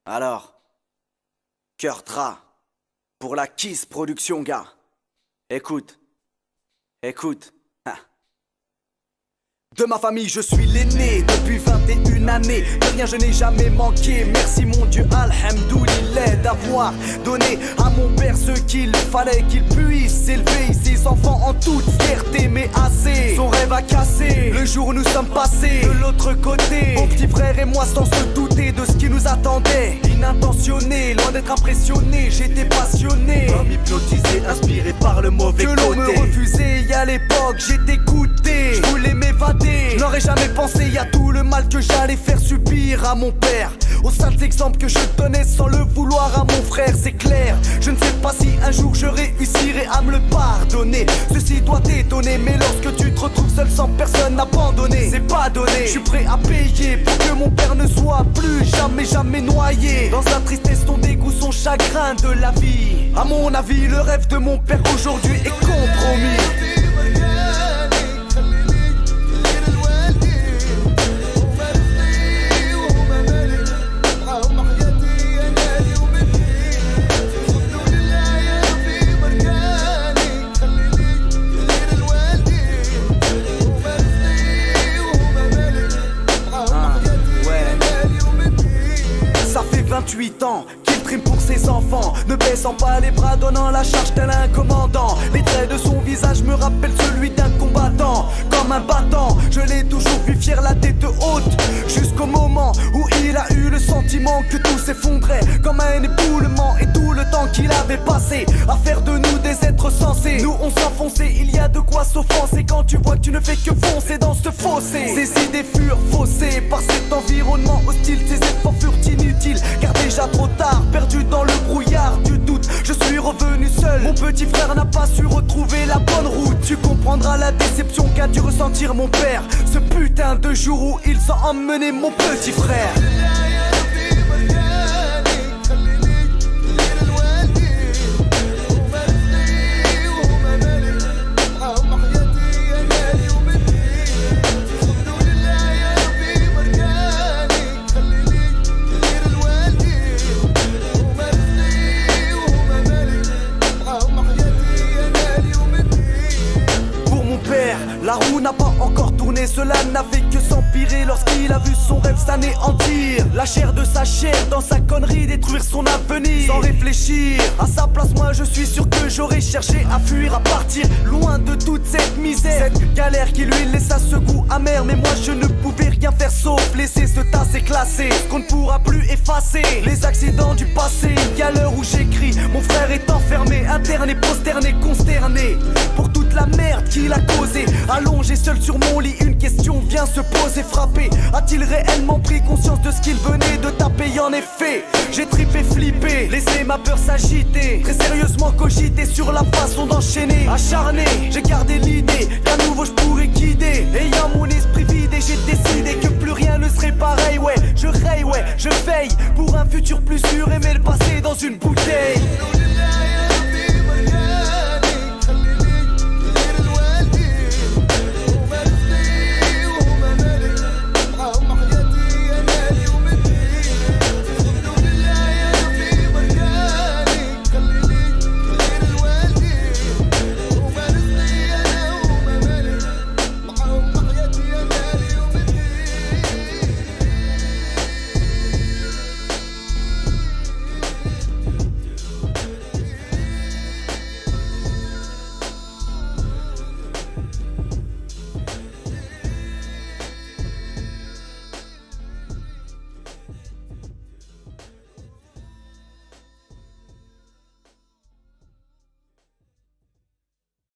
Alors, Cœur Tra, pour la Kiss Production, gars. Écoute, écoute. Ah. De ma famille, je suis l'aîné depuis 21 années. De rien, je n'ai jamais manqué. Merci mon Dieu, alhamdoulilah, d'avoir donné à mon père ce qu'il fallait, qu'il puisse élever ses enfants en toute fierté. Mais assez, son rêve a cassé le jour où nous sommes passés de l'autre côté. Mon petit frère et moi, sans se douter de ce qui nous attendait. Inintentionné, loin d'être impressionné, j'étais passionné, comme hypnotisé, inspiré par le mauvais côté. Que l'on me refusait, y à l'époque, j'étais goûté. Je voulais m'évader. Je n'aurais jamais pensé, y a tout le mal que j'allais faire subir à mon père. Aux simples exemples que je donnais sans le vouloir à mon frère, c'est clair. Je ne sais pas si un jour je réussirai à me le pardonner. Ceci doit t'étonner, mais lorsque tu te retrouves seul sans personne abandonné, c'est pas donné. Je suis prêt à payer pour que mon père ne soit plus jamais noyé dans sa tristesse, son dégoût, son chagrin de la vie. À mon avis, le rêve de mon père aujourd'hui est compromis. Ça fait 28 ans qu'il trime pour ses enfants, ne baissant pas les bras, donnant la charge tel un commandant. Les traits de son visage me rappellent celui d'un combattant. Comme un battant, je l'ai toujours vu fier, la tête haute, jusqu'au moment où il a eu le sentiment que tout s'effondrait, comme un éboulement. Et tout le temps qu'il avait passé à faire de nous des êtres sensés, nous on s'enfonçait, il y a de quoi s'offenser quand tu vois que tu ne fais que foncer dans ce fossé. Ses idées furent faussées par cet environnement hostile, ses efforts furent inutiles, car déjà trop tard, perdu dans le brouillard du doute, je suis revenu seul. Mon petit frère n'a pas su retrouver la bonne route. Tu comprendras la déception qu'a dû ressentir mon père ce putain de jour où ils ont emmené mon petit frère. La roue n'a pas encore tourné, cela n'a fait que s'empirer lorsqu'il a vu son rêve s'anéantir. La chair de sa chair dans sa connerie, détruire son avenir sans réfléchir. À sa place, moi je suis sûr que j'aurais cherché à fuir, à partir loin de toute cette misère, cette galère qui lui laissa ce goût amer. Mais moi je ne pouvais rien faire sauf laisser ce tas s'éclasser, qu'on ne pourra plus effacer les accidents du passé. Et à l'heure où j'écris, mon frère est enfermé, interné, prosterné, consterné pour toute la merde qu'il a causée. Allongé seul sur mon lit, une question vient se poser, frapper. A-t-il réellement pris conscience de ce qu'il venait de taper? En effet, j'ai trippé, flippé, laissé ma peur s'agiter, très sérieusement cogité sur la façon d'enchaîner. Acharné, j'ai gardé l'idée qu'à nouveau je pourrais guider. Ayant mon esprit vidé, j'ai décidé que plus rien ne serait pareil. Ouais, je raye, ouais, je veille pour un futur plus sûr, aimer le passé dans une bouteille.